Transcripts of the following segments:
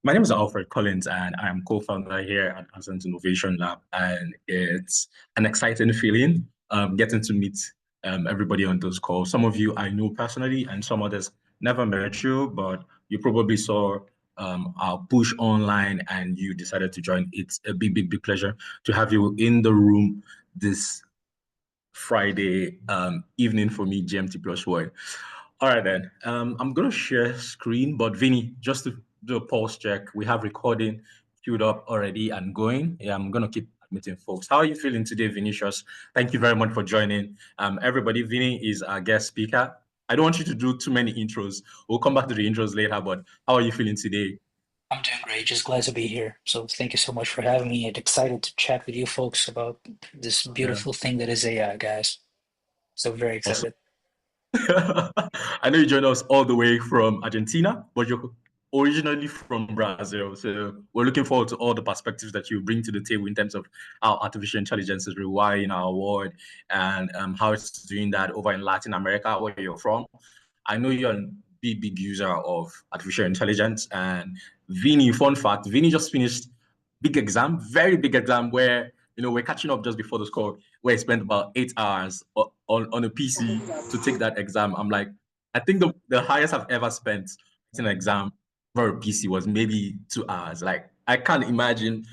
My name is Alfred Collins, and I'm co-founder here at Ascent Innovation Lab. And it's an exciting feeling getting to meet everybody on those calls. Some of you I know personally, and some others never met you, but you probably saw our push online and you decided to join. It's a big pleasure to have you in the room this Friday evening for me, GMT plus one. All right, then. I'm going to share screen, but Vinny, just to do a pulse check, we have recording queued up already and going. Yeah, I'm going to keep admitting folks. How are you feeling today, Vinicius? Thank you very much for joining. Everybody, Vinny is our guest speaker. I don't want you to do too many intros. We'll come back to the intros later, but how are you feeling today? I'm doing great. Just glad to be here. So thank you so much for having me and excited to chat with you folks about this Yeah, beautiful thing that is AI, guys. So very awesome. excited. I know you joined us all the way from Argentina, but you're originally from Brazil. So we're looking forward to all the perspectives that you bring to the table in terms of how artificial intelligence is rewiring our world and how it's doing that over in Latin America, where you're from. I know you're a big user of artificial intelligence. And Vinny, fun fact, Vinny just finished big exam, very big exam where we're catching up just before the score, where he spent about 8 hours on a PC to take that exam. I'm like, I think the highest I've ever spent in an exam for a PC was maybe 2 hours. Like, I can't imagine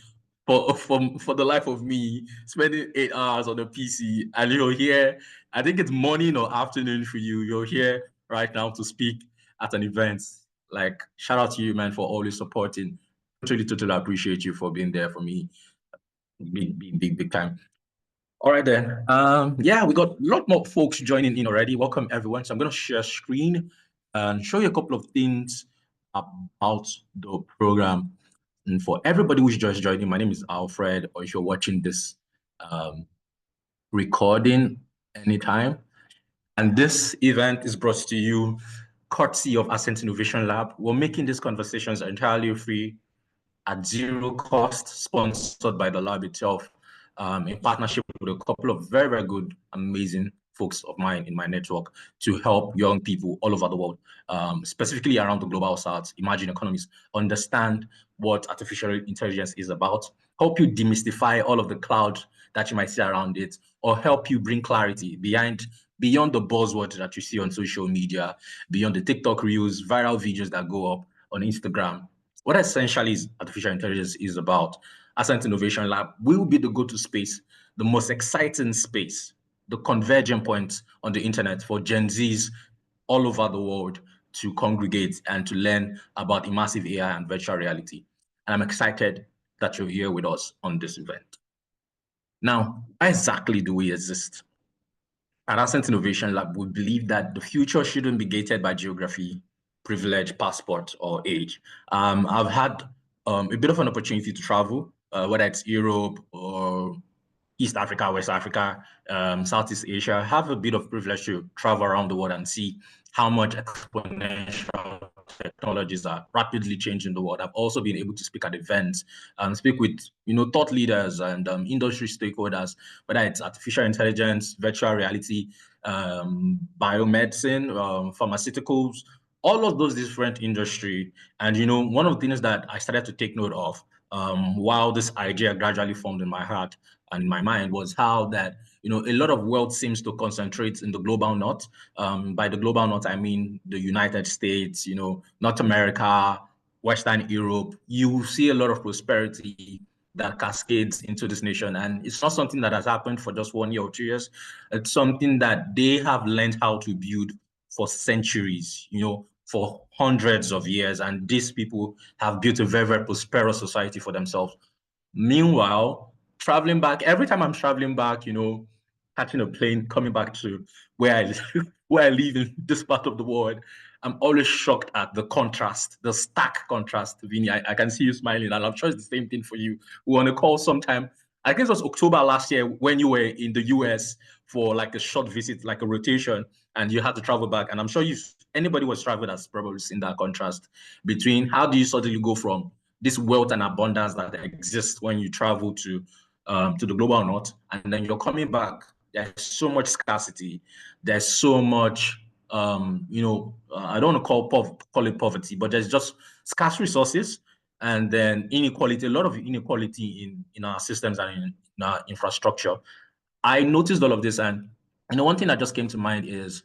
for the life of me spending 8 hours on a PC and you're here. I think it's morning or afternoon for you. You're here right now to speak at an event. Like, shout out to you, man, for always supporting. Totally appreciate you for being there for me. Big time. All right then. Yeah, we got a lot more folks joining in already. Welcome everyone. So I'm gonna share screen and show you a couple of things about the program. And for everybody who's just joining, my name is Alfred, or if you're watching this um, recording anytime. And this event is brought to you courtesy of Ascent Innovation Lab. We're making these conversations entirely free at zero cost, sponsored by the lab itself, in partnership with a couple of very good, amazing folks of mine in my network to help young people all over the world, specifically around the global south, emerging economies, understand what artificial intelligence is about, help you demystify all of the cloud that you might see around it, or help you bring clarity beyond the buzzwords that you see on social media, beyond the TikTok reels, viral videos that go up on Instagram. What essentially is artificial intelligence is about. Ascent Innovation Lab will be the go-to space, the most exciting space, the convergent point on the internet for Gen Zs all over the world to congregate and to learn about immersive AI and virtual reality. And I'm excited that you're here with us on this event. Now, why exactly do we exist? At Ascent Innovation Lab, we believe that the future shouldn't be gated by geography, privilege, passport, or age. I've had a bit of an opportunity to travel, whether it's Europe or East Africa, West Africa, Southeast Asia. I have a bit of privilege to travel around the world and see how much exponential technologies are rapidly changing the world. I've also been able to speak at events and speak with thought leaders and industry stakeholders, whether it's artificial intelligence, virtual reality, biomedicine, pharmaceuticals, all of those different industry. And one of the things that I started to take note of while this idea gradually formed in my heart and in my mind was how that a lot of wealth seems to concentrate in the global north. By the global north, I mean the United States, North America, Western Europe. You see a lot of prosperity that cascades into this nation, and it's not something that has happened for just 1 year or 2 years. It's something that they have learned how to build for centuries, for hundreds of years, and these people have built a very prosperous society for themselves. Meanwhile, traveling back, every time I'm traveling back, catching a plane, coming back to where I where I live in this part of the world, I'm always shocked at the contrast, the stark contrast. Vinny, I can see you smiling, and I'm sure it's the same thing for you. We want to call sometime. I guess it was October last year when you were in the US for like a short visit, like a rotation, and you had to travel back. And I'm sure you anybody was traveling has probably seen that contrast between how do you suddenly go from this wealth and abundance that exists when you travel to the global north, and then you're coming back. There's so much scarcity. There's so much, I don't want to call it poverty, but there's just scarce resources. and then inequality, a lot of inequality in our systems and in our infrastructure. I noticed all of this, and one thing that just came to mind is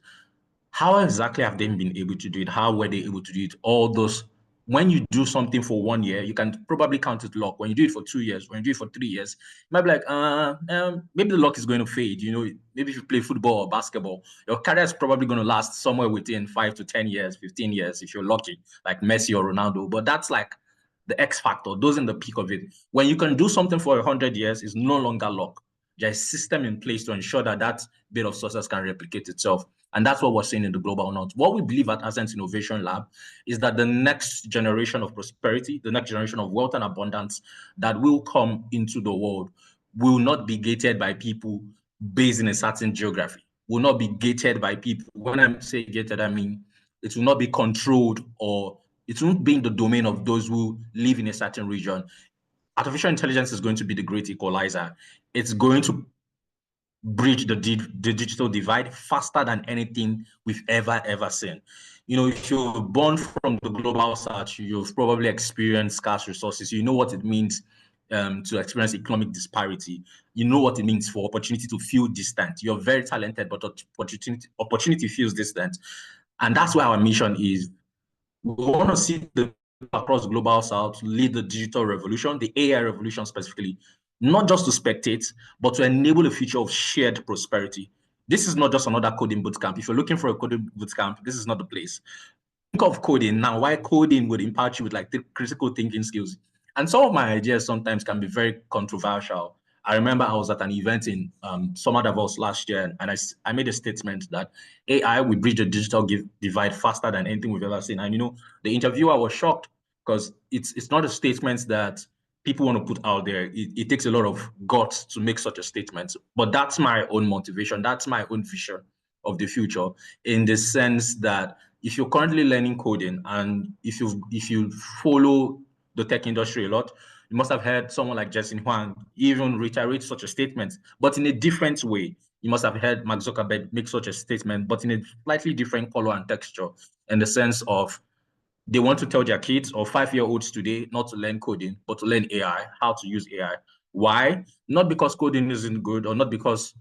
how exactly have they been able to do it? How were they able to do it? All those, when you do something for 1 year, you can probably count it luck. When you do it for 2 years, when you do it for 3 years, you might be like, maybe the luck is going to fade. Maybe if you play football or basketball, your career is probably going to last somewhere within 5 to 10 years, 15 years, if you're lucky, like Messi or Ronaldo. But that's like the X factor, those in the peak of it. When you can do something for 100 years, it's no longer luck. There's a system in place to ensure that that bit of success can replicate itself. And that's what we're seeing in the global north. What we believe at Ascent Innovation Lab is that the next generation of prosperity, the next generation of wealth and abundance that will come into the world will not be gated by people based in a certain geography, will not be gated by people. When I say gated, I mean it will not be controlled, or it won't be in the domain of those who live in a certain region. Artificial intelligence is going to be the great equalizer. It's going to bridge the digital divide faster than anything we've ever seen. If you're born from the global south, you've probably experienced scarce resources. You know what it means to experience economic disparity. You know what it means for opportunity to feel distant. You're very talented, but opportunity feels distant. And that's why our mission is, we want to see the across the global south lead the digital revolution, the AI revolution specifically, not just to spectate, but to enable a future of shared prosperity. This is not just another coding bootcamp. If you're looking for a coding bootcamp, this is not the place. Think of coding now, why coding would impact you with like the critical thinking skills. And some of my ideas sometimes can be very controversial. I remember I was at an event in Summer Davos last year, and I made a statement that AI will bridge the digital divide faster than anything we've ever seen. And the interviewer was shocked because it's not a statement that people want to put out there. It takes a lot of guts to make such a statement. But that's my own motivation. That's my own vision of the future, in the sense that if you're currently learning coding and if you follow the tech industry a lot, you must have heard someone like Jason Huang even reiterate such a statement, but in a different way. You must have heard Mark Zuckerberg make such a statement, but in a slightly different color and texture, in the sense of they want to tell their kids or 5-year-olds today not to learn coding, but to learn AI, how to use AI. Why? Not because coding isn't good, or not because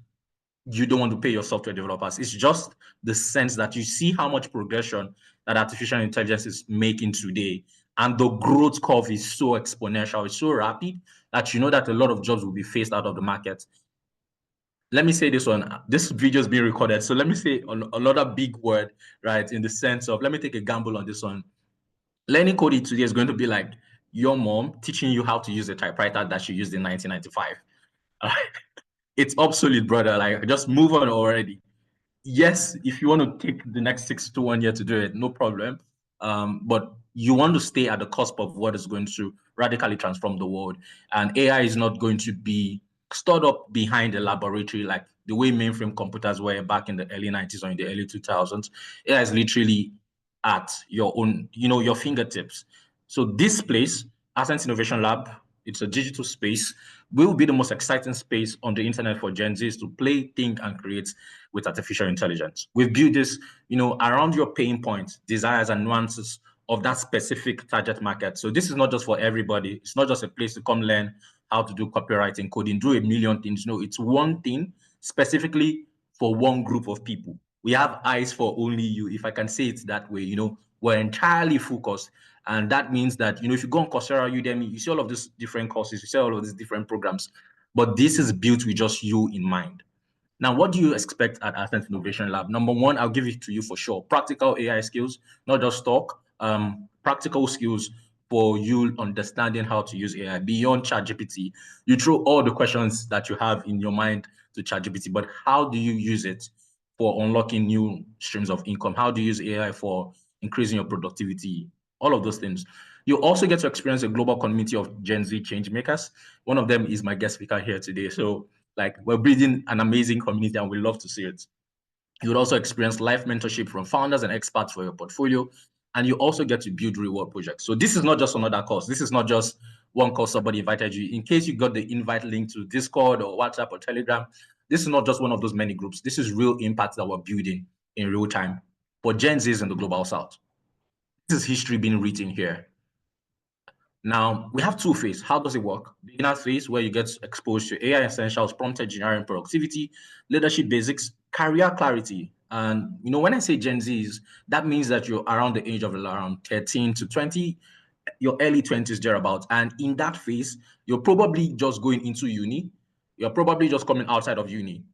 you don't want to pay your software developers. It's just the sense that you see how much progression that artificial intelligence is making today. And the growth curve is so exponential, it's so rapid that you know that a lot of jobs will be phased out of the market. Let me say this one. This video is being recorded. So let me say another big word, right? In the sense of, let me take a gamble on this one. Learning coding today is going to be like your mom teaching you how to use a typewriter that she used in 1995. It's obsolete, brother. Like, just move on already. Yes, if you want to take the next 6 to 1 year to do it, no problem. But you want to stay at the cusp of what is going to radically transform the world. And AI is not going to be stored up behind a laboratory like the way mainframe computers were back in the early 90s or in the early 2000s. AI is literally at your own, your fingertips. So this place, Ascent Innovation Lab, it's a digital space, will be the most exciting space on the internet for Gen Zs to play, think, and create with artificial intelligence. We've built this, around your pain points, desires, and nuances of that specific target market. So this is not just for everybody. It's not just a place to come learn how to do copywriting, coding, do a million things. No, it's one thing specifically for one group of people. We have eyes for only you, if I can say it that way. We're entirely focused. And that means that, if you go on Coursera, Udemy, you see all of these different courses, you see all of these different programs, but this is built with just you in mind. Now, what do you expect at Ascent Innovation Lab? Number one, I'll give it to you for sure. Practical AI skills, not just talk, practical skills for you understanding how to use AI beyond ChatGPT. You throw all the questions that you have in your mind to ChatGPT, but how do you use it for unlocking new streams of income? How do you use AI for increasing your productivity? All of those things. You also get to experience a global community of Gen Z change makers. One of them is my guest speaker here today. So we're building an amazing community and we love to see it. You would also experience live mentorship from founders and experts for your portfolio. And you also get to build reward projects. So this is not just another course. This is not just one course somebody invited you. In case you got the invite link to Discord or WhatsApp or Telegram, this is not just one of those many groups. This is real impact that we're building in real time for Gen Zs in the global south. This is history being written here. Now, we have two phases. How does it work? Beginner phase, where you get exposed to AI essentials, prompt engineering, productivity, leadership basics, career clarity. And, when I say Gen Zs, that means that you're around the age of around 13 to 20, your early 20s thereabouts. And in that phase, you're probably just going into uni. You're probably just coming outside of uni,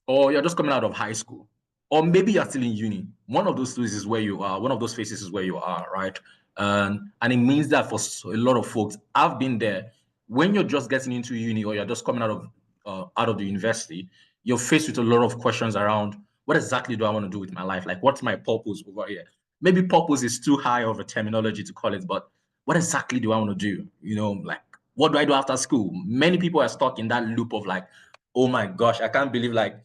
or you're just coming out of high school, or maybe you're still in uni. One of those phases is where you are. One of those phases is where you are, right? And it means that for a lot of folks, I've been there. When you're just getting into uni or you're just coming out of the university, you're faced with a lot of questions around what exactly do I want to do with my life? Like, what's my purpose over here? Maybe purpose is too high of a terminology to call it, but what exactly do I want to do? Like, what do I do after school? Many people are stuck in that loop of like, oh my gosh, I can't believe like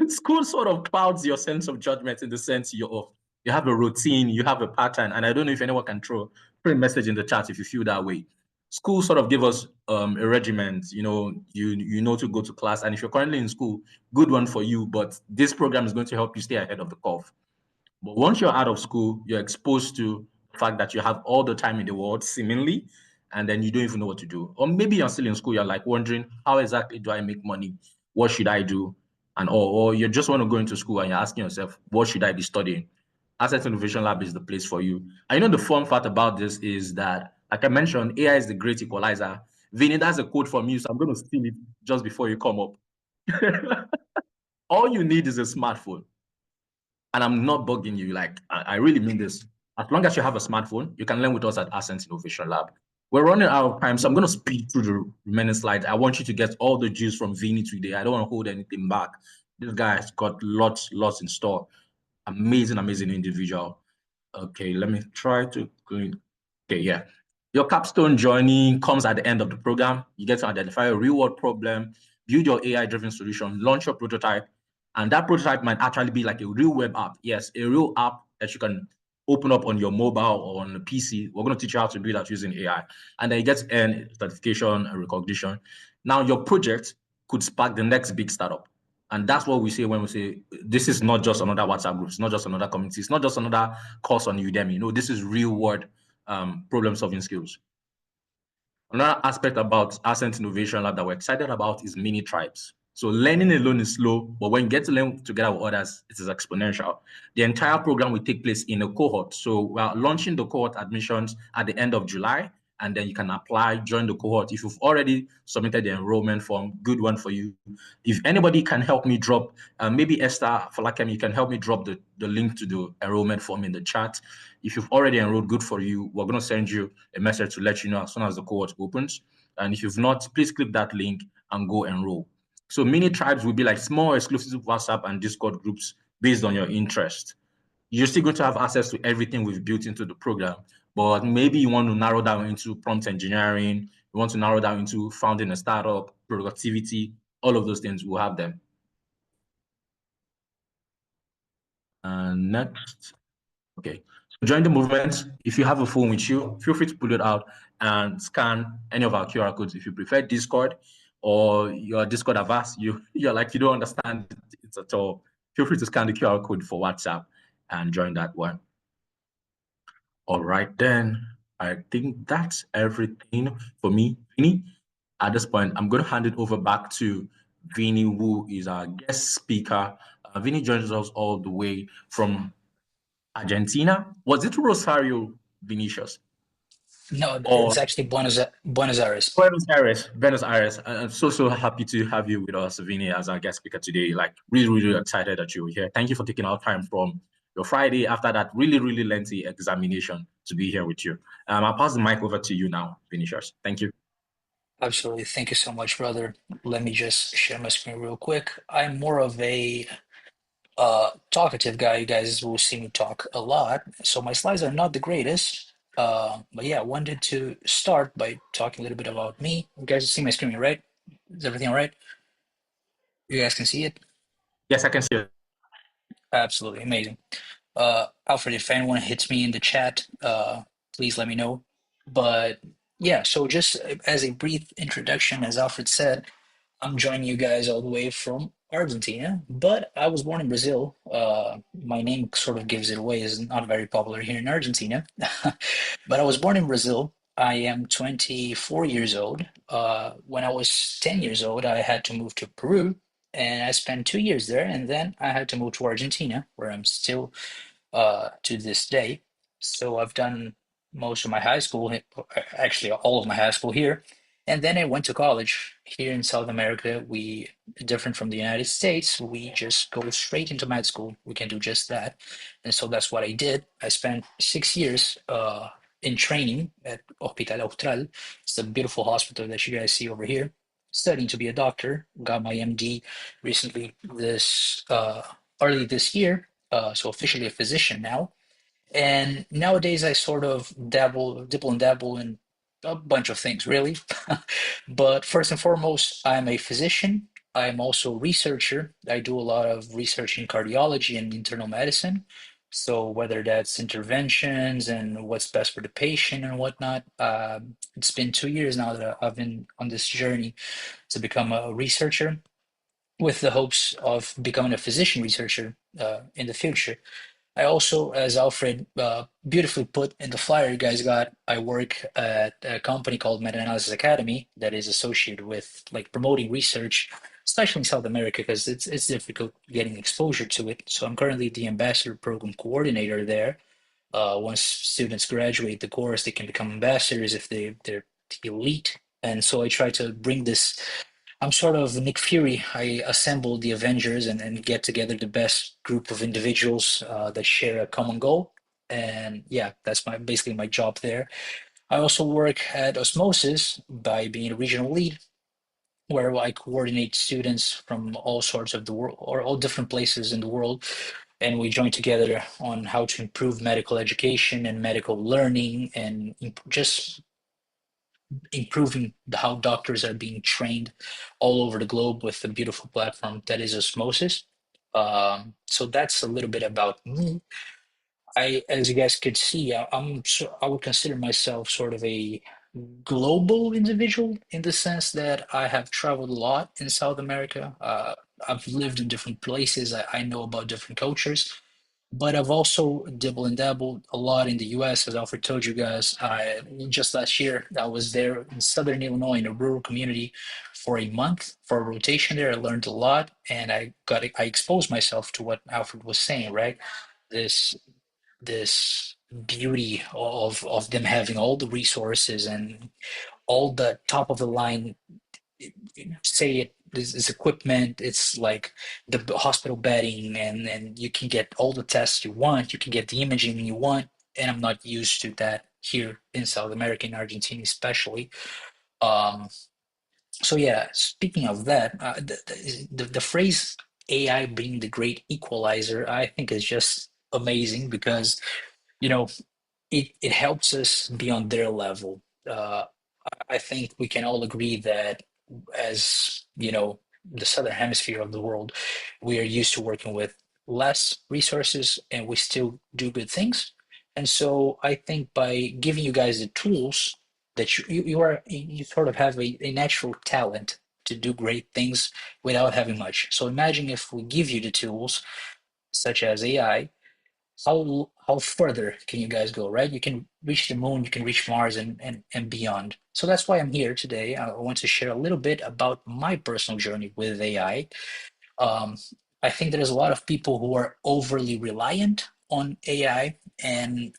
school sort of clouds your sense of judgment in the sense you have a routine, you have a pattern, and I don't know if anyone can throw a message in the chat if you feel that way. School sort of give us a regiment, you know to go to class, and if you're currently in school, good one for you. But this program is going to help you stay ahead of the curve. But once you're out of school, you're exposed to the fact that you have all the time in the world, seemingly, and then you don't even know what to do. Or maybe you're still in school, you're like wondering, how exactly do I make money? What should I do? And or you just want to go into school and you're asking yourself, what should I be studying? Asset Innovation Lab is the place for you. I know the fun part about this is that, like I mentioned, AI is the great equalizer. Vinny, that's a quote from you, so I'm going to steal it just before you come up. All you need is a smartphone. And I'm not bugging you. Like, I really mean this. As long as you have a smartphone, you can learn with us at Ascent Innovation Lab. We're running out of time, so I'm going to speed through the remaining slides. I want you to get all the juice from Vinny today. I don't want to hold anything back. This guy has got lots in store. Amazing, amazing individual. Okay, let me try to go in. Okay, yeah. Your capstone journey comes at the end of the program. You get to identify a real world problem, build your AI-driven solution, launch your prototype, and that prototype might actually be like a real web app. Yes, a real app that you can open up on your mobile or on a PC. We're going to teach you how to do that using AI. And then you get to earn certification and recognition. Now, your project could spark the next big startup. And that's what we say when we say this is not just another WhatsApp group, it's not just another community, it's not just another course on Udemy. No, this is real world problem solving skills. Another aspect about Ascent Innovation Lab that we're excited about is mini tribes. So learning alone is slow, but when you get to learn together with others, it is exponential. The entire program will take place in a cohort. So we're launching the cohort admissions at the end of July, and then you can apply, join the cohort. If you've already submitted the enrollment form, good one for you. If anybody can help me drop, maybe Esther Falakem, you can help me drop the link to the enrollment form in the chat. If you've already enrolled, good for you. We're going to send you a message to let you know as soon as the cohort opens. And if you've not, please click that link and go enroll. So mini tribes will be like small exclusive WhatsApp and Discord groups based on your interest. You're still going to have access to everything we've built into the program, but maybe you want to narrow down into prompt engineering, you want to narrow down into founding a startup, productivity, all of those things, we'll have them. And next. Okay. So join the movement. If you have a phone with you, feel free to pull it out and scan any of our QR codes. If you prefer Discord or you're Discord averse, you're like you don't understand it at all, feel free to scan the QR code for WhatsApp and join that one. All right, then. I think that's everything for me, Vinny. At this point, I'm going to hand it over back to Vinny, who is our guest speaker. Vinny joins us all the way from Argentina. Was it Rosario, Vinicius? No, Or it's actually Buenos Aires. Buenos Aires? Buenos Aires. I'm so happy to have you with us, Vinny, as our guest speaker today. Like, really excited that you were here. Thank you for taking our time from your Friday after that really lengthy examination to be here with you. I'll pass the mic over to you now, Vinicius. Thank you. Absolutely. Thank you so much, brother. Let me just share my screen real quick. I'm more of a talkative guy. You guys will see me talk a lot, so my slides are not the greatest. But yeah, I wanted to start by talking a little bit about me. You guys see my screen, right? Is everything all right? You guys can see it? Yes, I can see it. Absolutely amazing. Alfred, if anyone hits me in the chat, please let me know. But yeah, so just as a brief introduction, as Alfred said, I'm joining you guys all the way from Argentina, but I was born in Brazil. My name sort of gives it away, is not very popular here in Argentina. But I was born in Brazil. I am 24 years old. When I was 10 years old, I had to move to Peru, and I spent 2 years there, and then I had to move to Argentina, where I'm still to this day. So I've done most of my high school, actually all of my high school here, and then I went to college here in South America. We, different from the United States, we just go straight into med school. We can do just that, and so that's what I did. I spent 6 years in training at Hospital Austral. It's a beautiful hospital that you guys see over here. Studying to be a doctor. Got my MD recently this early this year, so officially a physician now. And nowadays, I sort of dibble and dabble in a bunch of things, really. But first and foremost, I'm a physician. I'm also a researcher. I do a lot of research in cardiology and internal medicine. So whether that's interventions and what's best for the patient and whatnot, it's been 2 years now that I've been on this journey to become a researcher with the hopes of becoming a physician researcher in the future. I also, as Alfred beautifully put in the flyer you guys got, I work at a company called Meta Analysis Academy that is associated with like promoting research, especially in South America, because it's difficult getting exposure to it. So I'm currently the ambassador program coordinator there. Once students graduate the course, they can become ambassadors if they're elite. And so I try to bring this. I'm sort of Nick Fury. I assemble the Avengers and get together the best group of individuals that share a common goal. And yeah, that's my basically my job there. I also work at Osmosis by being a regional lead, where I coordinate students from all sorts of the world or all different places in the world. And we join together on how to improve medical education and medical learning and just improving how doctors are being trained all over the globe with a beautiful platform that is Osmosis. So that's a little bit about me. As you guys could see, I would consider myself sort of a global individual in the sense that I have traveled a lot in South America. I've lived in different places. I know about different cultures. But I've also dibbled and dabbled a lot in the US, as Alfred told you guys. Just last year, I was there in Southern Illinois in a rural community for a month for a rotation there. I learned a lot and I exposed myself to what Alfred was saying, right? This this beauty of them having all the resources and all the top of the line, say it this equipment. It's like the hospital bedding, and you can get all the tests you want, you can get the imaging you want, and I'm not used to that here in South America, in Argentina especially. um so yeah, speaking of that, the phrase AI being the great equalizer, I think is just amazing because you know it helps us be on their level. I think we can all agree that as the southern hemisphere of the world, we are used to working with less resources and we still do good things. And so I think by giving you guys the tools that you sort of have a natural talent to do great things without having much. So imagine if we give you the tools such as AI, how further can you guys go, right? You can reach the moon, you can reach Mars and beyond. So that's why I'm here today. I want to share a little bit about my personal journey with AI. Um, I think there's a lot of people who are overly reliant on AI, and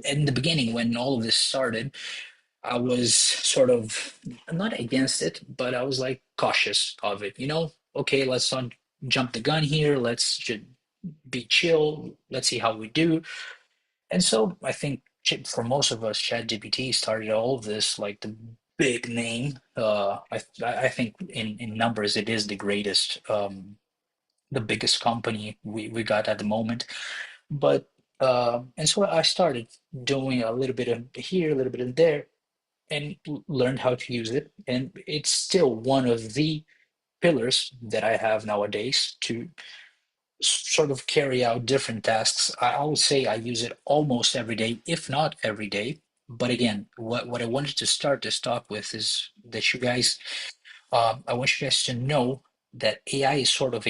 in the beginning, when all of this started, I was sort of not against it, but I was like cautious of it. Okay, let's not jump the gun here. Let's just be chill. Let's see how we do. And so I think for most of us, ChatGPT started all of this, like the big name. I think in numbers, it is the greatest, the biggest company we got at the moment. But and so I started doing a little bit of here, a little bit of there, and learned how to use it. And it's still one of the pillars that I have nowadays to sort of carry out different tasks. I would say I use it almost every day, if not every day. But again, what I wanted to start this talk with is that I want you guys to know that AI is sort of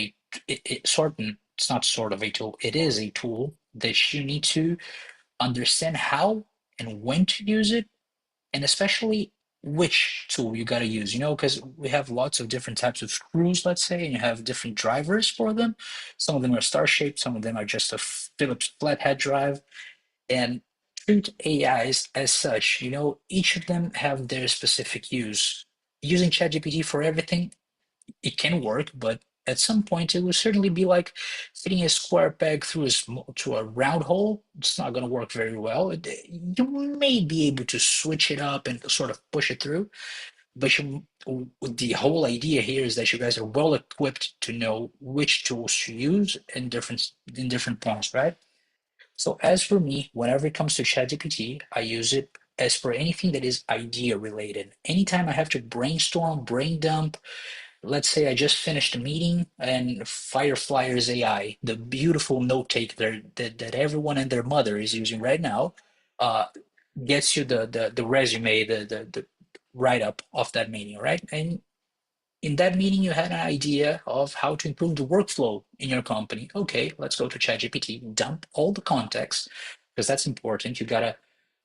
it's not sort of a tool, it is a tool that you need to understand how and when to use it, and especially which tool you got to use, because we have lots of different types of screws, let's say, and you have different drivers for them. Some of them are star shaped, some of them are just a Phillips flathead drive, and treat AIs as such. Each of them have their specific use. Using ChatGPT for everything, it can work, but at some point it will certainly be like fitting a square peg through to a round hole. It's not going to work very well. You may be able to switch it up and sort of push it through, but the whole idea here is that you guys are well equipped to know which tools to use in different points, right? So as for me, whenever it comes to ChatGPT, I use it as for anything that is idea related. Anytime I have to brainstorm, brain dump, let's say I just finished a meeting and Fireflyer's AI, the beautiful note taker that everyone and their mother is using right now, uh, gets you the resume, the write up of that meeting, right? And in that meeting, you had an idea of how to improve the workflow in your company. Okay, let's go to ChatGPT, dump all the context, because that's important.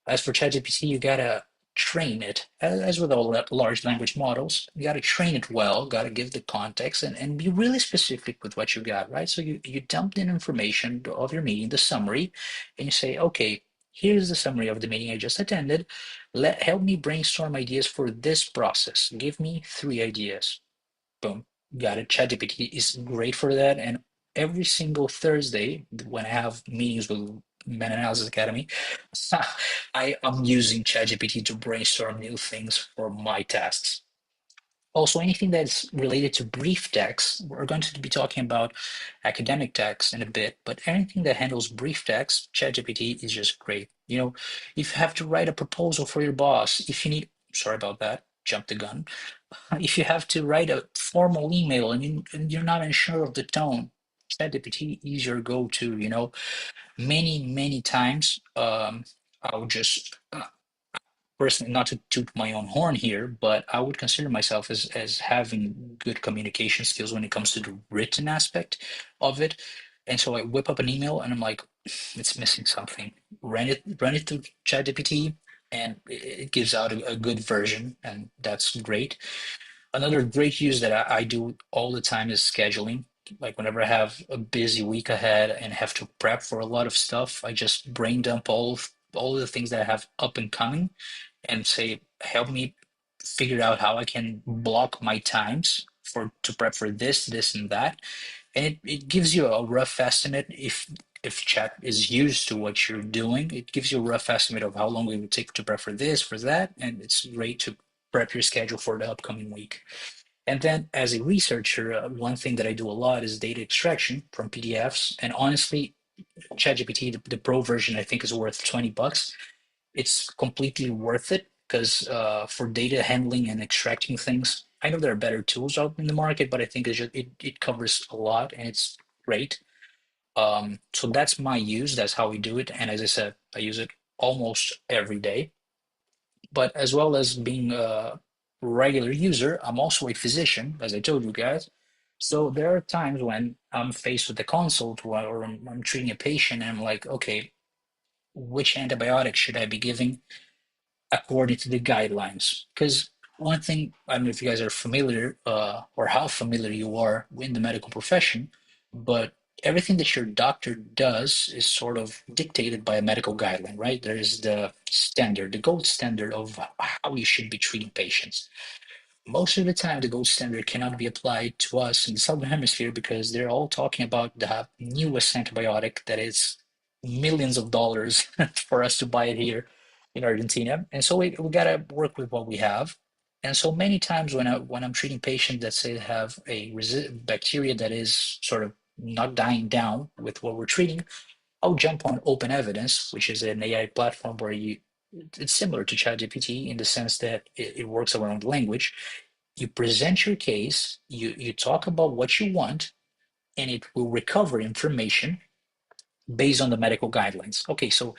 As for ChatGPT, you gotta train it. As with all large language models, you gotta train it well, gotta give the context and be really specific with what you got, right? So you dump in information of your meeting, the summary, and you say, okay, here's the summary of the meeting I just attended. Help me brainstorm ideas for this process. Give me 3 ideas. Boom, got it. ChatGPT is great for that. And every single Thursday, when I have meetings with Meta Analysis Academy, I am using ChatGPT to brainstorm new things for my tasks. Also, anything that's related to brief text, we're going to be talking about academic text in a bit, but anything that handles brief text, ChatGPT is just great. If you have to write a proposal for your boss, if you need, sorry about that, jump the gun. If you have to write a formal email and you're not unsure of the tone, ChatGPT is your go-to. Many, many times, I'll just personally, not to toot my own horn here, but I would consider myself as having good communication skills when it comes to the written aspect of it. And so I whip up an email and I'm like, it's missing something. Run it through ChatGPT, and it gives out a good version, and that's great. Another great use that I do all the time is scheduling. Like whenever I have a busy week ahead and have to prep for a lot of stuff, I just brain dump all of the things that I have up and coming and say, help me figure out how I can block my times to prep for this, and that. And it gives you a rough estimate if chat is used to what you're doing. It gives you a rough estimate of how long it would take to prep for this, for that, and it's great to prep your schedule for the upcoming week. And then as a researcher, one thing that I do a lot is data extraction from PDFs. And honestly, ChatGPT, the pro version, I think is worth $20. It's completely worth it because for data handling and extracting things, I know there are better tools out in the market, but I think it covers a lot and it's great. So that's my use. That's how we do it. And as I said, I use it almost every day. But as well as being a regular user, I'm also a physician, as I told you guys. So there are times when I'm faced with a consult or I'm treating a patient and I'm like, okay, which antibiotic should I be giving according to the guidelines? Because one thing, I don't know if you guys are familiar or how familiar you are in the medical profession, but everything that your doctor does is sort of dictated by a medical guideline, right? There is the standard, the gold standard of how you should be treating patients. Most of the time, the gold standard cannot be applied to us in the southern hemisphere because they're all talking about the newest antibiotic that is millions of dollars for us to buy it here in Argentina. And so we gotta work with what we have. And so many times when I'm treating patients that say they have a bacteria that is sort of not dying down with what we're treating, I'll jump on Open Evidence, which is an AI platform where it's similar to ChatGPT in the sense that it works around language. You present your case, you talk about what you want, and it will recover information based on the medical guidelines. Okay, so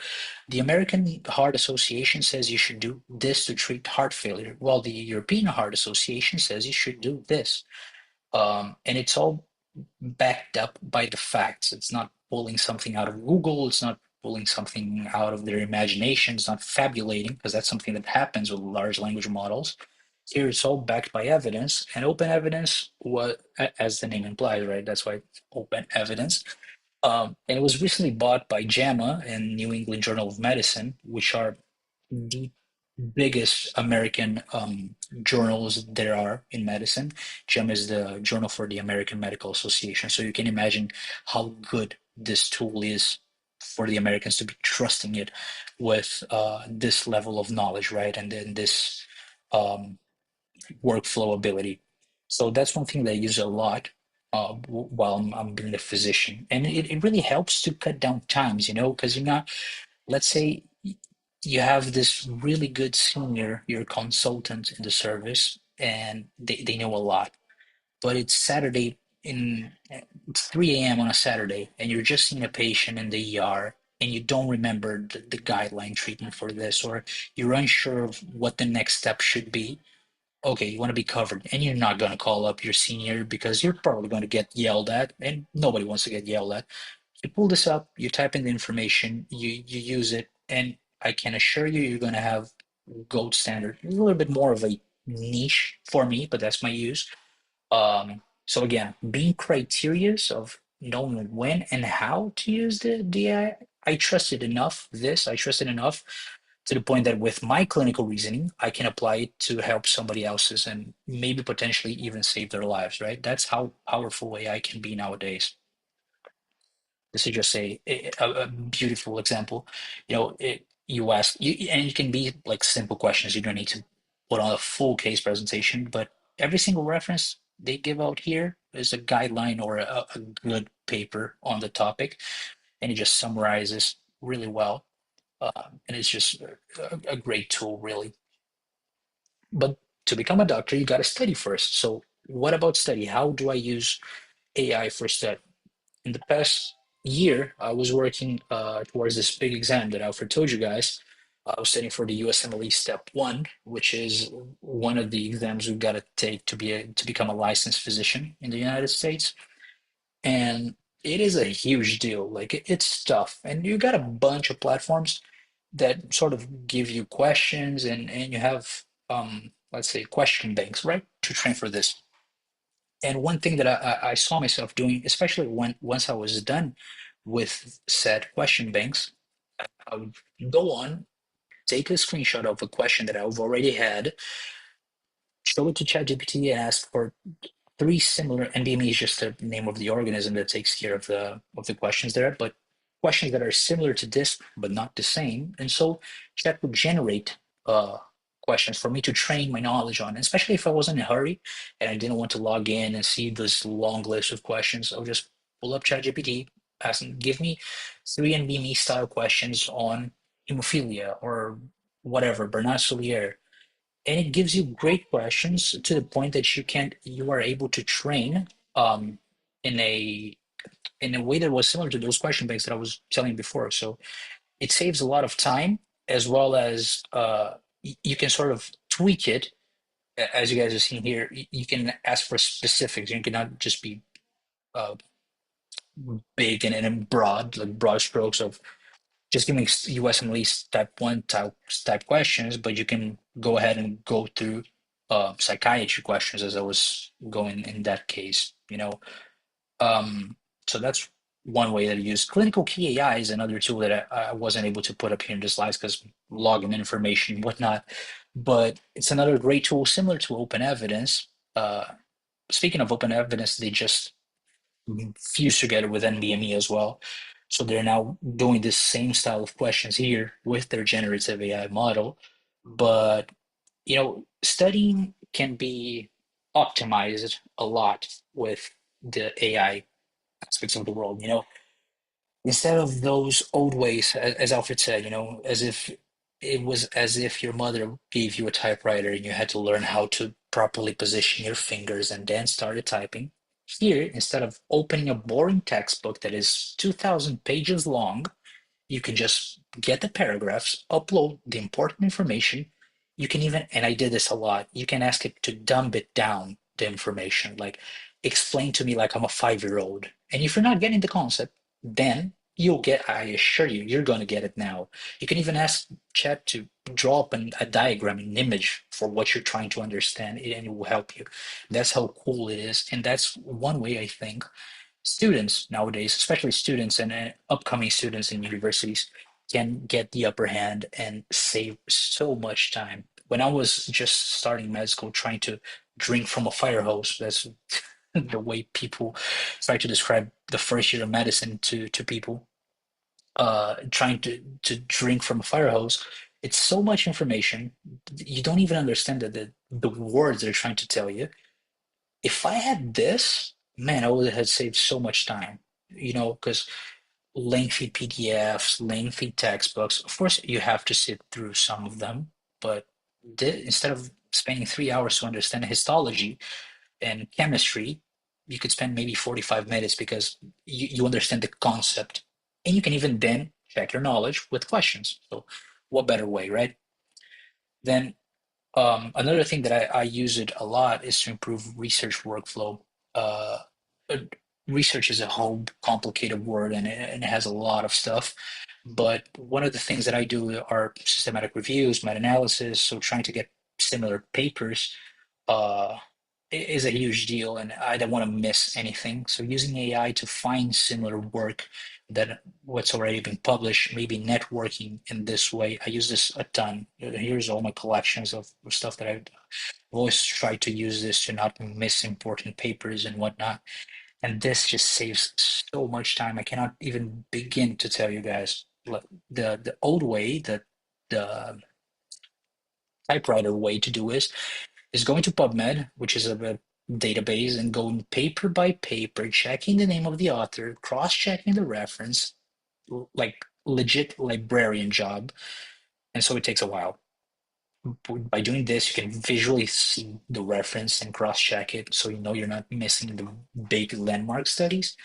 the American Heart Association says you should do this to treat heart failure, while the European Heart Association says you should do this. And it's all backed up by the facts. It's not pulling something out of Google. It's not pulling something out of their imagination. It's not fabulating, because that's something that happens with large language models. Here it's all backed by evidence, and open evidence, what, as the name implies, right? That's why it's open evidence. And it was recently bought by JAMA and New England Journal of Medicine, which are the biggest American journals there are in medicine. JAMA is the Journal for the American Medical Association. So you can imagine how good this tool is for the Americans to be trusting it with this level of knowledge, right? And then this um, workflow ability. So that's one thing that I use a lot while I'm being a physician. And it really helps to cut down times, because you're not, let's say you have this really good senior, your consultant in the service, and they know a lot, but it's Saturday it's 3 a.m. on a Saturday, and you're just seeing a patient in the ER, and you don't remember the guideline treatment for this, or you're unsure of what the next step should be. Okay, you want to be covered, and you're not going to call up your senior because you're probably going to get yelled at, and nobody wants to get yelled at. You pull this up, you type in the information, you use it, and I can assure you, you're going to have gold standard. A little bit more of a niche for me, but that's my use. So again, being criterious of knowing when and how to use the AI, I trusted enough I trusted enough to the point that with my clinical reasoning, I can apply it to help somebody else's and maybe potentially even save their lives, right? That's how powerful AI can be nowadays. This is just a beautiful example. You ask, and it can be like simple questions. You don't need to put on a full case presentation, but every single reference they give out here is a guideline or a good paper on the topic, and it just summarizes really well. And it's just a great tool, really. But to become a doctor, you got to study first. So, what about study? How do I use AI for study? In the past year, I was working towards this big exam that Alfred told you guys. I was studying for the USMLE Step 1, which is one of the exams we've got to take to become a licensed physician in the United States. And it is a huge deal. Like it's tough. And you got a bunch of platforms that sort of give you questions, and you have let's say question banks, right? To train for this. And one thing that I saw myself doing, especially once I was done with said question banks, I would go on, take a screenshot of a question that I've already had, show it to ChatGPT, and ask for three similar. NBME is just the name of the organism that takes care of the questions there, but questions that are similar to this but not the same. And so Chat would generate uh, questions for me to train my knowledge on, especially if I was in a hurry and I didn't want to log in and see this long list of questions. I'll just pull up ChatGPT, ask them, give me three NBME style questions on hemophilia or whatever, Bernard Soulier, and it gives you great questions to the point that you are able to train um, in a way that was similar to those question banks that I was telling you before. So it saves a lot of time, as well as you can sort of tweak it. As you guys have seen here, you can ask for specifics. You cannot just be uh, big and broad, like broad strokes of just giving USMLE type one type questions, but you can go ahead and go through psychiatry questions as I was going in that case, Um, so that's one way that I use. Clinical Key AI is another tool that I wasn't able to put up here in the slides because login information and whatnot, but it's another great tool similar to Open Evidence. Speaking of Open Evidence, they just fused together with NVMe as well. So they're now doing this same style of questions here with their generative AI model. But, studying can be optimized a lot with the AI aspects of the world. Instead of those old ways, as Alfred said, as if it was as if your mother gave you a typewriter and you had to learn how to properly position your fingers and then started typing. Here, instead of opening a boring textbook that is 2,000 pages long, you can just get the paragraphs, upload the important information. You can even, and I did this a lot, you can ask it to dumb it down, the information, like explain to me like I'm a 5-year-old. And if you're not getting the concept, then you'll get, I assure you, you're going to get it now. You can even ask chat to draw up a diagram, an image for what you're trying to understand, and it will help you. That's how cool it is. And that's one way I think students nowadays, especially students and upcoming students in universities, can get the upper hand and save so much time. When I was just starting med school, trying to drink from a fire hose, that's the way people try to describe the first year of medicine to people, trying to drink from a fire hose. It's so much information. You don't even understand the words they're trying to tell you. If I had this, man, I would have saved so much time, because lengthy PDFs, lengthy textbooks, of course, you have to sit through some of them, but instead of spending 3 hours to understand histology and chemistry, you could spend maybe 45 minutes because you understand the concept. And you can even then check your knowledge with questions. So, what better way, right? Then another thing that I use it a lot is to improve research workflow. Uh, uh, Research is a whole complicated word, and it has a lot of stuff. But one of the things that I do are systematic reviews, meta-analysis, so trying to get similar papers uh, is a huge deal, and I don't want to miss anything. So using AI to find similar work that what's already been published, maybe networking in this way. I use this a ton. Here's all my collections of stuff that I've always tried to use this to not miss important papers and whatnot. And this just saves so much time. I cannot even begin to tell you guys. The old way, the typewriter way to do is going to PubMed, which is a database, and going paper by paper, checking the name of the author, cross-checking the reference, like legit librarian job. And so it takes a while. By doing this, you can visually see the reference and cross-check it, so you know you're not missing the big landmark studies.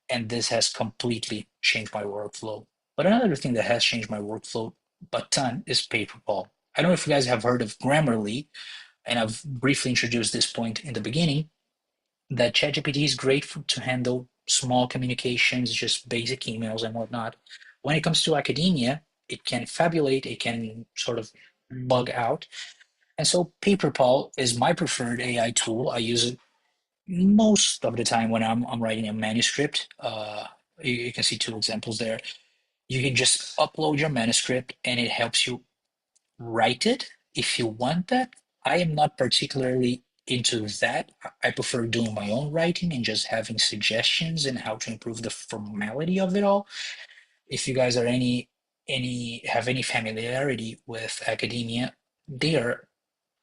And this has completely changed my workflow. But another thing that has changed my workflow a ton is PaperPal. I don't know if you guys have heard of Grammarly, and I've briefly introduced this point in the beginning, that ChatGPT is great to handle small communications, just basic emails and whatnot. When it comes to academia, it can fabulate, it can sort of bug out. And so PaperPal is my preferred AI tool. I use it most of the time when I'm writing a manuscript. You can see two examples there. You can just upload your manuscript and it helps you write it if you want that. I am not particularly into that. I prefer doing my own writing and just having suggestions and how to improve the formality of it all. If you guys are any familiarity with academia, they are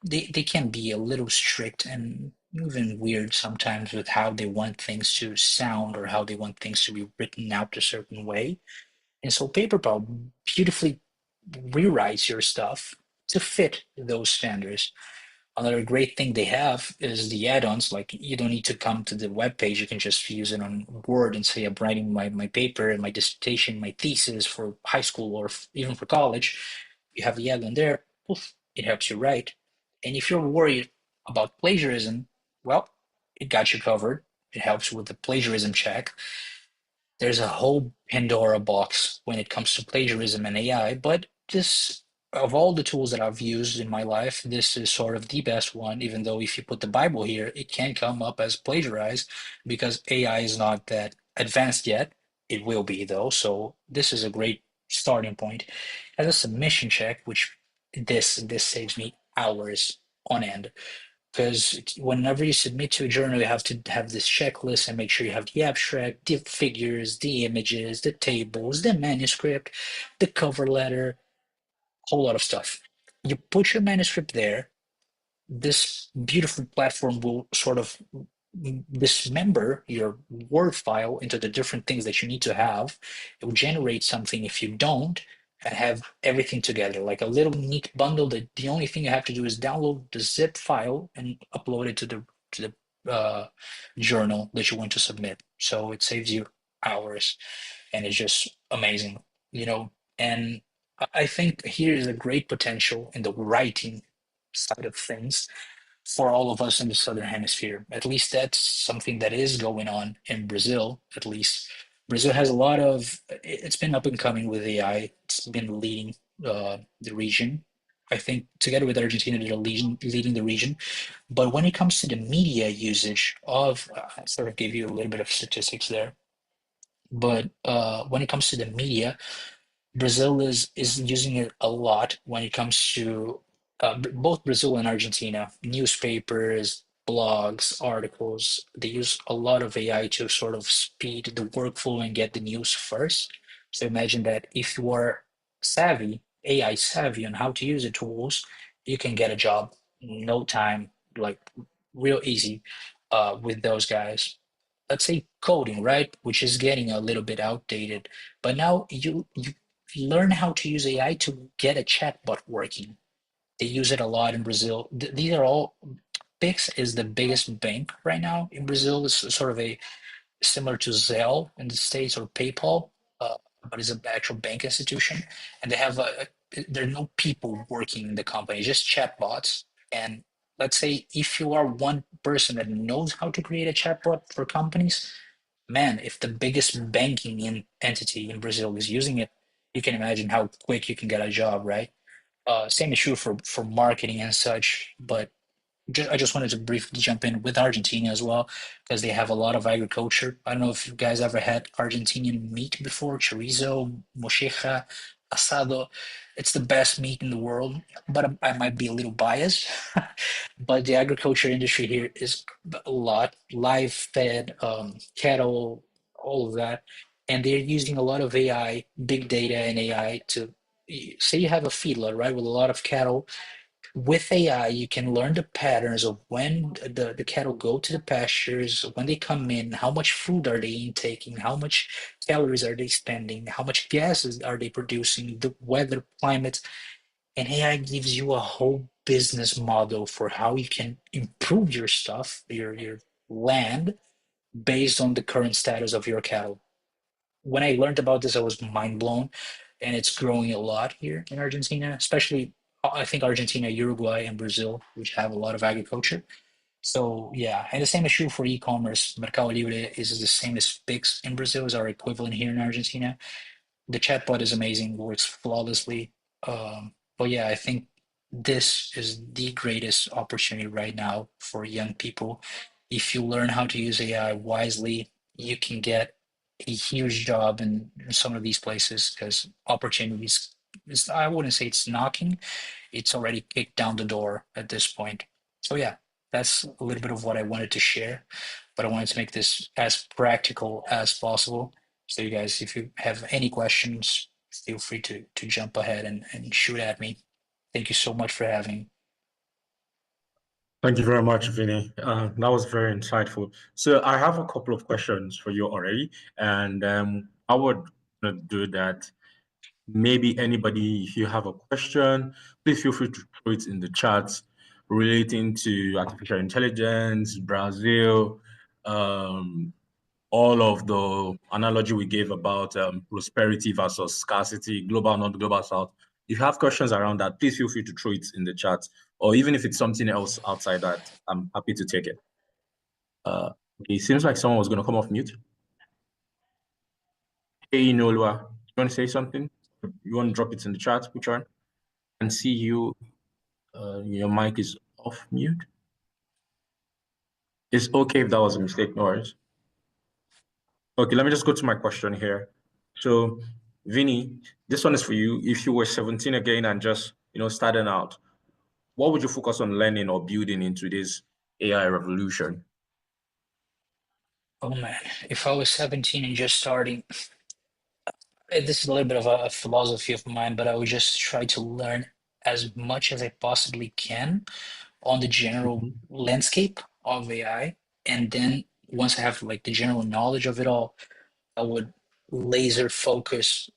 they can be a little strict and even weird sometimes with how they want things to sound or how they want things to be written out a certain way. And so PaperPal beautifully rewrites your stuff to fit those standards. Another great thing they have is the add-ons. Like you don't need to come to the web page. You can just use it on Word and say, I'm writing my paper and my dissertation, my thesis for high school or even for college. You have the add-on there. Poof, it helps you write. And if you're worried about plagiarism, well, it got you covered. It helps with the plagiarism check. There's a whole Pandora box when it comes to plagiarism and AI, but this, of all the tools that I've used in my life, this is sort of the best one, even though if you put the Bible here, it can come up as plagiarized because AI is not that advanced yet. It will be though, so this is a great starting point. As a submission check, which this saves me hours on end, because whenever you submit to a journal, you have to have this checklist and make sure you have the abstract, the figures, the images, the tables, the manuscript, the cover letter, whole lot of stuff. You put your manuscript there, this beautiful platform will sort of dismember your Word file into the different things that you need to have. It will generate something if you don't, and have everything together, like a little neat bundle that the only thing you have to do is download the zip file and upload it to the journal that you want to submit. So it saves you hours, and it's just amazing. And I think here is a great potential in the writing side of things for all of us in the southern hemisphere. At least that's something that is going on in Brazil, at least. Brazil has a lot of, it's been up and coming with AI. It's been leading the region. I think together with Argentina, they're leading the region. But when it comes to the media usage of, I sort of gave you a little bit of statistics there, but when it comes to the media, Brazil is using it a lot when it comes to both Brazil and Argentina. Newspapers, blogs, articles, they use a lot of AI to sort of speed the workflow and get the news first. So imagine that if you are savvy, AI savvy on how to use the tools, you can get a job in no time, like real easy with those guys. Let's say coding, right? Which is getting a little bit outdated. But now you learn how to use AI to get a chatbot working. They use it a lot in Brazil. These are all Pix is the biggest bank right now in Brazil. It's sort of a similar to Zelle in the States or PayPal, but it's an actual bank institution. And they have there are no people working in the company, just chatbots. And let's say if you are one person that knows how to create a chatbot for companies, man, if the biggest entity in Brazil is using it, you can imagine how quick you can get a job, right? Same is true for marketing and such. But I just wanted to briefly jump in with Argentina as well, because they have a lot of agriculture. I don't know if you guys ever had Argentinian meat before, chorizo, mocheja, asado. It's the best meat in the world, but I might be a little biased. But the agriculture industry here is a lot live fed cattle, all of that, and they're using a lot of AI, big data, and AI to say you have a feedlot, right, with a lot of cattle. With AI, you can learn the patterns of when the cattle go to the pastures, when they come in, how much food are they intaking, how much calories are they spending, how much gases are they producing, the weather, climate, and AI gives you a whole business model for how you can improve your stuff, your land, based on the current status of your cattle. When I learned about this, I was mind blown, and it's growing a lot here in Argentina, especially I think Argentina, Uruguay, and Brazil, which have a lot of agriculture. So yeah, and the same is true for e-commerce. Mercado Libre is the same as Pix in Brazil, is our equivalent here in Argentina. The chatbot is amazing, works flawlessly. But yeah, I think this is the greatest opportunity right now for young people. If you learn how to use AI wisely, you can get a huge job in some of these places because opportunities is, I wouldn't say it's knocking, it's already kicked down the door at this point. So yeah, that's a little bit of what I wanted to share, but I wanted to make this as practical as possible. So you guys, if you have any questions, feel free to jump ahead and shoot at me. Thank you so much for having me. Thank you very much, Vinny. That was very insightful. So I have a couple of questions for you already, and I would do that. Maybe anybody, if you have a question, please feel free to throw it in the chat relating to artificial intelligence, Brazil, um, all of the analogy we gave about prosperity versus scarcity, global, not global south. If you have questions around that, please feel free to throw it in the chat. Or even if it's something else outside that, I'm happy to take it. Uh, okay, seems like someone was going to come off mute. Hey, Nolua, you want to say something? You want to drop it in the chat, which one? And see you, your mic is off mute. It's okay if that was a mistake, no worries. Okay, let me just go to my question here. So, Vinny, this one is for you. If you were 17 again and just, starting out, what would you focus on learning or building into this AI revolution? Oh man, if I was 17 and just starting, this is a little bit of a philosophy of mine, but I would just try to learn as much as I possibly can on the general Mhm. landscape of AI. And then once I have like the general knowledge of it all, I would laser focus.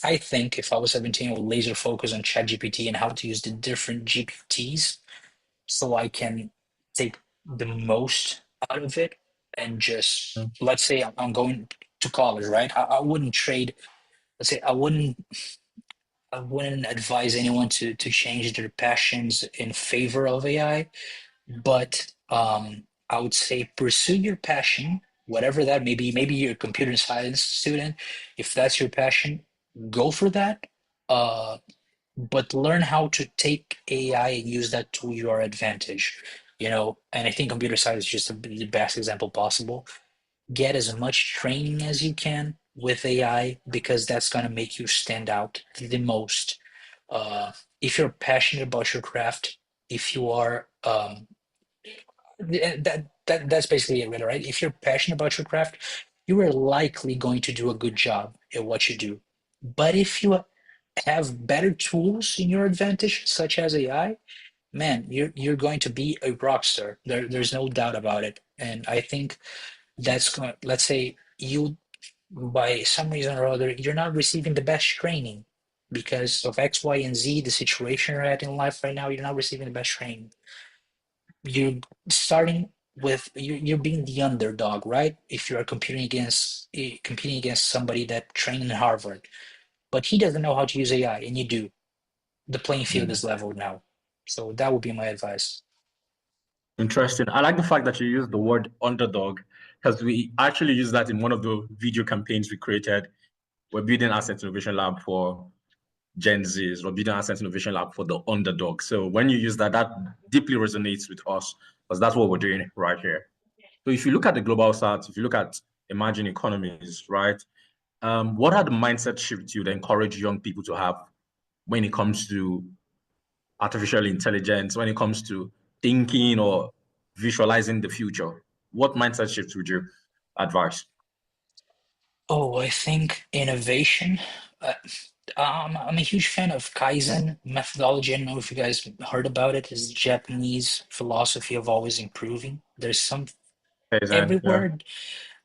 I think if I was 17, I would laser focus on ChatGPT and how to use the different GPTs so I can take the most out of it. And just let's say I'm going to college, right? I wouldn't trade. Let's say I wouldn't advise anyone to change their passions in favor of AI, but I would say pursue your passion, whatever that may be. Maybe you're a computer science student. If that's your passion, go for that. Uh, but learn how to take AI and use that to your advantage. And I think computer science is just the best example possible. Get as much training as you can with AI because that's going to make you stand out the most. Uh, if you're passionate about your craft, if you are that's basically it, really, right? If you're passionate about your craft, you are likely going to do a good job at what you do. But if you have better tools in your advantage, such as AI, man, you're going to be a rock star. There's no doubt about it. And I think that's going. Let's say you, by some reason or other, you're not receiving the best training because of X, Y, and Z, the situation you're at in life right now. You're not receiving the best training. You're starting with you're being the underdog, right? If you are competing against somebody that trained in Harvard, but he doesn't know how to use AI, and you do, the playing field Mm. is leveled now. So that would be my advice. Interesting. I like the fact that you use the word underdog because we actually use that in one of the video campaigns we created. We're building Asset Innovation Lab for Gen Zs. We're building Asset Innovation Lab for the underdog. So when you use that, that deeply resonates with us because that's what we're doing right here. So if you look at the global south, if you look at emerging economies, right, what are the mindset shifts you'd encourage young people to have when it comes to artificial intelligence, when it comes to thinking or visualizing the future? What mindset shifts would you advise? Oh, I think innovation. Uh, I'm a huge fan of Kaizen methodology. I don't know if you guys heard about it. It's Japanese philosophy of always improving. There's some Kaizen, yeah. everywhere.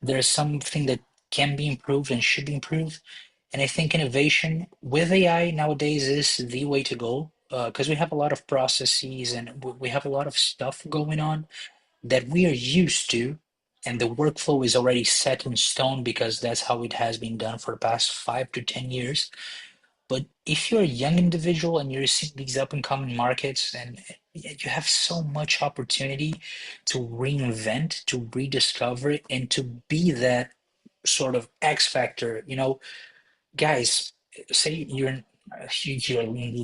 There's something that can be improved and should be improved. And I think innovation with AI nowadays is the way to go because we have a lot of processes and we have a lot of stuff going on that we are used to, and the workflow is already set in stone because that's how it has been done for the past 5 to 10 years. But if you're a young individual and you're seeing these up and coming markets, and you have so much opportunity to reinvent, to rediscover it, and to be that sort of X factor, guys, say you're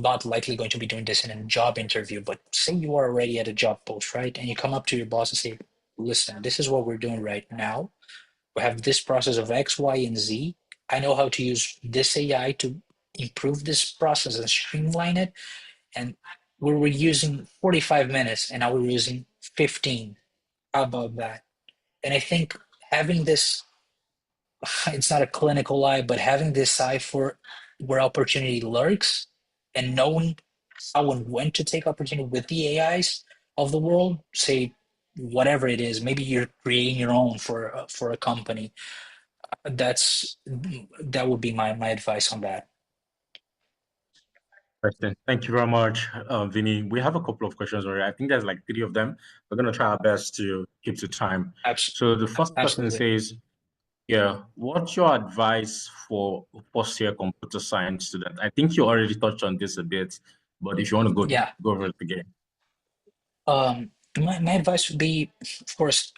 not likely going to be doing this in a job interview, but say you are already at a job post, right? And you come up to your boss and say, listen, this is what we're doing right now. We have this process of X, Y, and Z. I know how to use this AI to improve this process and streamline it. And we were using 45 minutes and now we're using 15. How about that? And I think having this, it's not a clinical eye, but having this eye for where opportunity lurks and knowing how and when to take opportunity with the AIs of the world, say whatever it is, maybe you're creating your own for a company. That would be my advice on that. Interesting. Thank you very much, Vinny. We have a couple of questions already. I think there's like three of them. We're going to try our best to keep to time. Abs- So the first question Absolutely. says, yeah, what's your advice for a first-year computer science student? I think you already touched on this a bit, but if you want to Yeah. go over it again. Um, my advice would be, of course,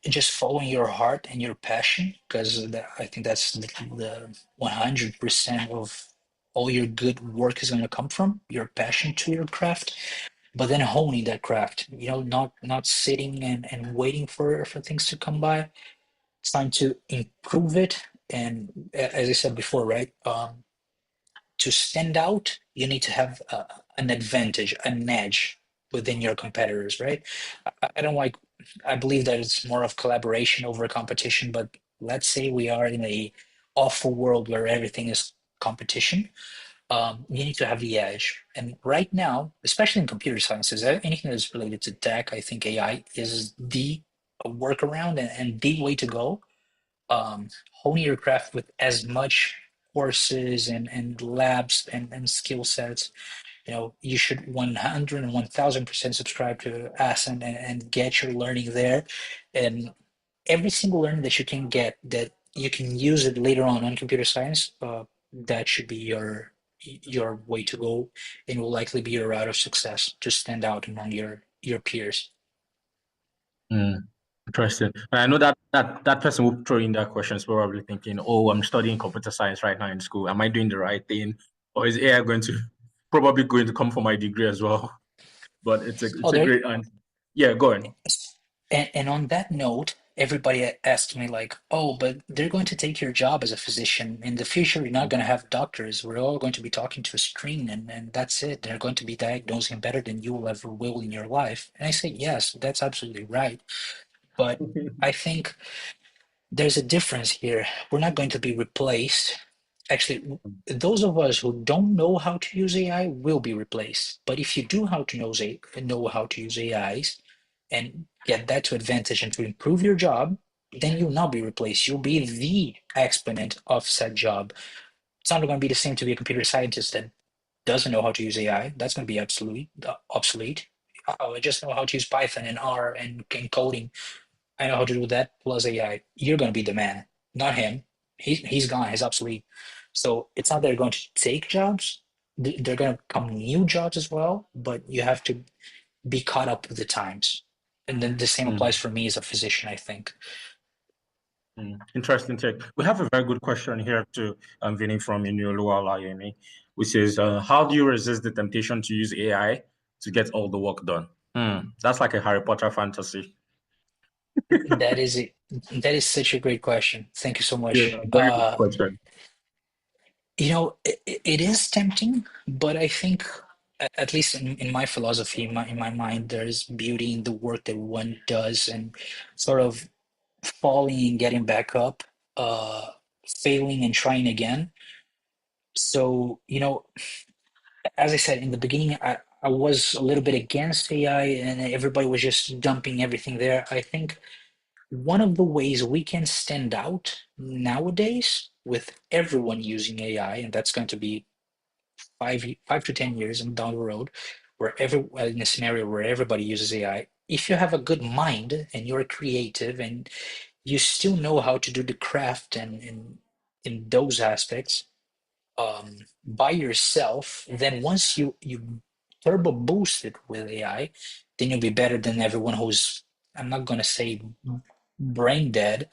just following your heart and your passion, because I think that's the 100% of all your good work is going to come from your passion to your craft. But then honing that craft, not sitting and waiting for things to come by. It's time to improve it. And as I said before, right? To stand out, you need to have an advantage, an edge within your competitors, right? I don't like, I believe that it's more of collaboration over competition, but let's say we are in a awful world where everything is competition. You need to have the edge. And right now, especially in computer sciences, anything that's related to tech, I think AI is the workaround and the way to go. Honing your craft with as much courses and labs and skill sets. You should 100 and 1000% subscribe to us and get your learning there. And every single learning that you can get that you can use it later on computer science, that should be your way to go and will likely be your route of success to stand out among your peers. Mm. Interesting. And I know that that person who throw in that question is probably thinking, "Oh, I'm studying computer science right now in school. Am I doing the right thing, or is AI going to probably going to come for my degree as well?" But Oh, it's a there. great answer. Yeah, go on. And on that note, everybody asked me like, "Oh, but they're going to take your job as a physician. In the future, you're not going to have doctors. We're all going to be talking to a screen, and that's it. They're going to be diagnosing better than you will ever will in your life." And I say, yes, that's absolutely right. But I think there's a difference here. We're not going to be replaced. Actually, those of us who don't know how to use AI will be replaced. But if you do how to know how to use AIs and get that to advantage and to improve your job, then you'll not be replaced. You'll be the exponent of said job. It's not going to be the same to be a computer scientist that doesn't know how to use AI. That's going to be absolutely obsolete. Oh, I just know how to use Python and R and coding. I know how to do that plus AI. You're going to be the man, not him. He's gone. He's obsolete. So it's not that they're going to take jobs. They're going to come new jobs as well, but you have to be caught up with the times. And then the same applies Mm, for me as a physician, I think. Interesting take. We have a very good question here to Vinny from Inuoluwa Olayemi, which says, "How do you resist the temptation to use AI to get all the work done?" That's like a Harry Potter fantasy. That is it. That is such a great question. Thank you so Yeah, much. very good question. It is tempting, but I think, at least in my philosophy, in my mind, there's beauty in the work that one does and sort of falling and getting back up, uh, failing and trying again. So, as I said in the beginning, I was a little bit against AI and everybody was just dumping everything there. I think one of the ways we can stand out nowadays with everyone using AI, and that's going to be 5 to 10 years down the road, where in a scenario where everybody uses AI, if you have a good mind and you're creative and you still know how to do the craft and in those aspects, by yourself, then once you turbo boost it with AI, then you'll be better than everyone who's, I'm not gonna say brain dead,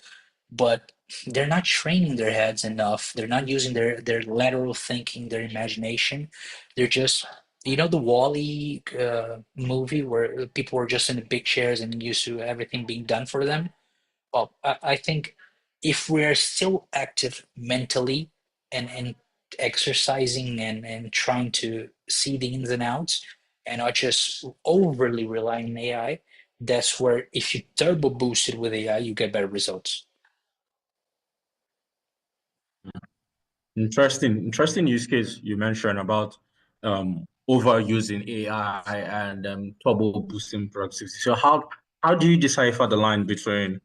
but they're not training their heads enough. They're not using their lateral thinking, their imagination. They're just, the Wall-E movie where people were just in the big chairs and used to everything being done for them. Well, I think if we're still active mentally and exercising and trying to see the ins and outs and not just overly relying on AI, that's where if you turbo boost it with AI, you get better results. Interesting use case you mentioned about overusing AI and turbo boosting productivity. So how do you decipher the line between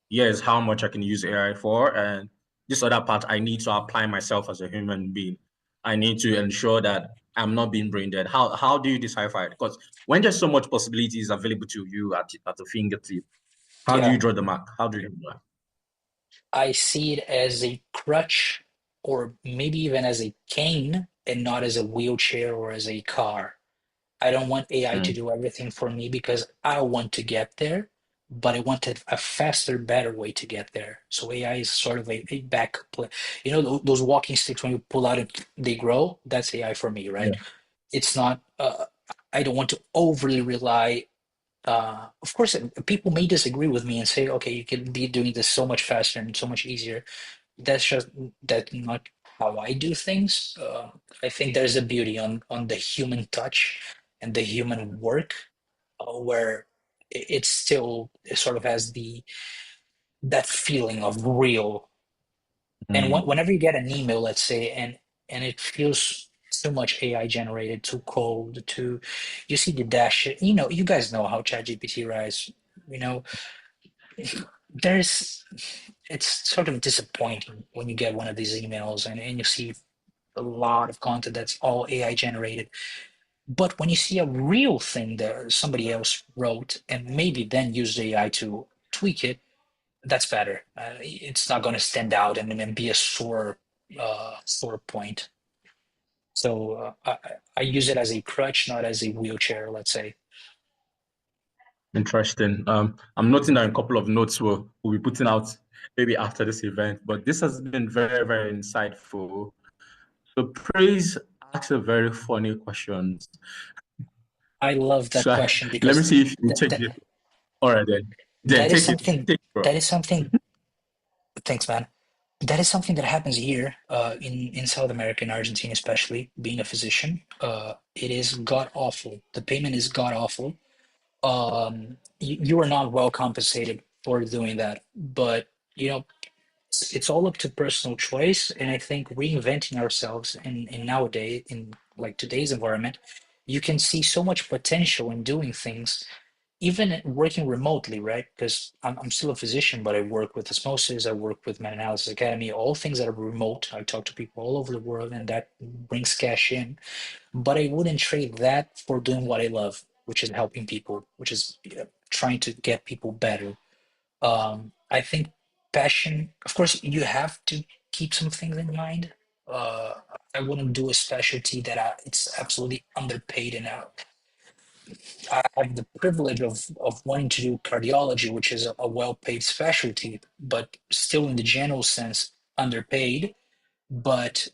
yes, how much I can use AI for, and this other part I need to apply myself as a human being. I need to ensure that I'm not being brain dead. How do you decipher it? Because when there's so much possibilities available to you at the fingertip, how do Yeah, you draw the mark? How do you do that? I see it as a crutch or maybe even as a cane and not as a wheelchair or as a car. I don't want AI to Mm, do everything for me because I want to get there, but I wanted a faster, better way to get there. So AI is sort of a back play. Those walking sticks when you pull out and they grow, that's AI for me, right? yeah. It's not, I don't want to overly rely. Of course, people may disagree with me and say, okay, you can be doing this so much faster and so much easier. That's just that not how I do things. I think there's a beauty on the human touch and the human work, where it still sort of has the that feeling of real. And Mm, whenever you get an email, let's say, and it feels too much AI generated, too cold, too, you see the dash. You guys know how ChatGPT writes. You know, there's it's sort of disappointing when you get one of these emails and you see a lot of content that's all AI generated. But when you see a real thing that somebody else wrote and maybe then used AI to tweak it, that's better. It's not going to stand out and be a sore point. So I use it as a crutch, not as a wheelchair, let's say. Interesting. I'm noting that a couple of notes we'll be putting out maybe after this event, but this has been very, very insightful. So Praise asked a very funny question. I love that So question let me because see if you th take th this. All right then. Then that is take it. something Take it, bro. that is something. Thanks, man. That is something that happens here in South America, in Argentina, especially being a physician. It is god awful. The payment is god awful. You are not well compensated for doing that, but you know it's all up to personal choice. And I think reinventing ourselves in nowadays in like today's environment, you can see so much potential in doing things even working remotely, right? Because I'm still a physician, but I work with osmosis, I work with Meta-Analysis Academy, all things that are remote. I talk to people all over the world, and that brings cash in. But I wouldn't trade that for doing what I love, which is helping people, which is trying to get people better. I think passion, of course, you have to keep some things in mind. Uh, I wouldn't do a specialty that it's absolutely underpaid and I have the privilege of wanting to do cardiology, which is a well-paid specialty, but still in the general sense underpaid. But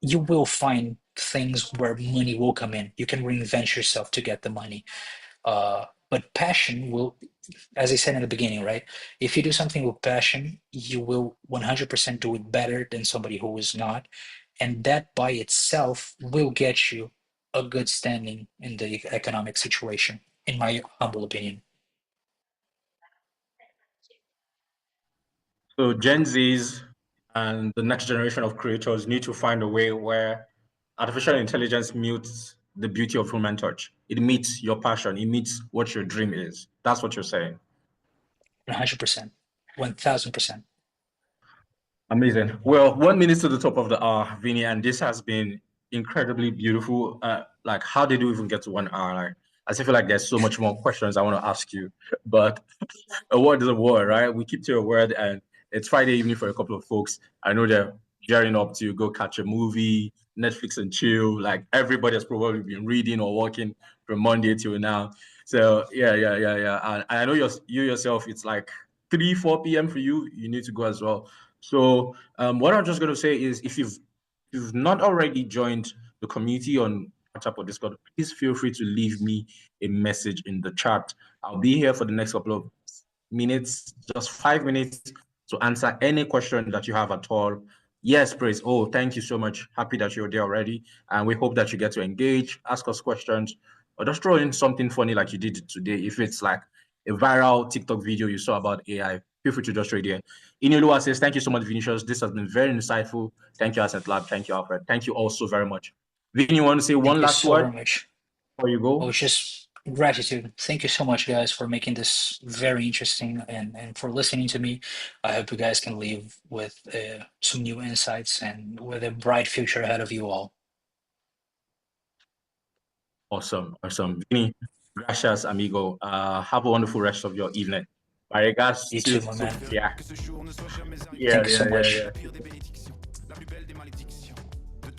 you will find things where money will come in. You can reinvent yourself to get the money. But passion will, as I said in the beginning, right? If you do something with passion, you will 100% do it better than somebody who is not. And that by itself will get you a good standing in the economic situation, in my humble opinion. So Gen Zs and the next generation of creators need to find a way where artificial intelligence meets the beauty of human touch. It meets your passion. It meets what your dream is. That's what you're saying. 100%, 1000%. Amazing. Well, 1 minute to the top of the hour, Vinny, and this has been incredibly beautiful. Like, how did you even get to 1 hour? Like, I still feel like there's so much more questions I want to ask you, but a word is a word, right? We keep to your word, and it's Friday evening for a couple of folks. I know they're gearing up to go catch a movie, Netflix and chill. Like everybody has probably been reading or working from Monday till now. So yeah. And I know you yourself, it's like 3, 4 p.m. for you. You need to go as well. So what I'm just going to say is if you've not already joined the community on WhatsApp or Discord, please feel free to leave me a message in the chat. I'll be here for the next couple of minutes, just 5 minutes to answer any question that you have at all. Yes, Praise. Oh, thank you so much. Happy that you're there already. And we hope that you get to engage, ask us questions, or just throw in something funny like you did today. If it's like a viral TikTok video you saw about AI, feel free to just trade in. Inulua says, thank you so much, Vinicius. This has been very insightful. Thank you, Asset Lab. Thank you, Alfred. Thank you all so very much. Vin, you want to say Thank one you last so word very much. before you Well, go? it's just gratitude. Thank you so much, guys, for making this very interesting and for listening to me. I hope you guys can leave with some new insights and with a bright future ahead of you all. Awesome. Vinny, gracias, amigo. Have a wonderful rest of your evening. My regards You to too, my man. Sophia. Thank you so Yeah. much.